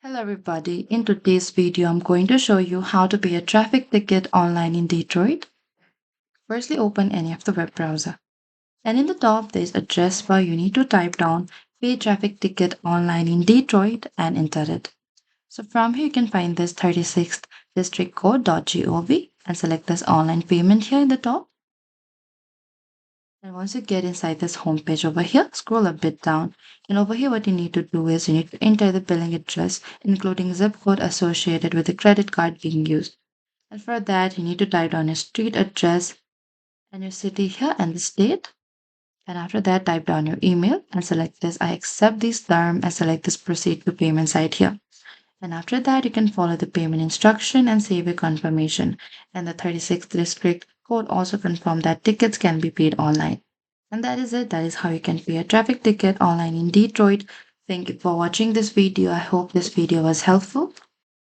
Hello everybody, in today's video I'm going to show you how to pay a traffic ticket online in Detroit. Firstly open any of the web browser and in the top there is address bar. You need to type down pay traffic ticket online in Detroit and enter it. So from here you can find this 36th district code.gov and select this online payment here in the top. And once you get inside this homepage over here, scroll a bit down. And over here, what you need to do is you need to enter the billing address, including zip code associated with the credit card being used. And for that, you need to type down your street address and your city here and the state. And after that, type down your email and select this I accept this term and select this proceed to payment site here. And after that, you can follow the payment instruction and save your confirmation. And the 36th district code also confirm that tickets can be paid online. And that is it. That is how you can pay a traffic ticket online in Detroit. Thank you for watching this video. I hope this video was helpful.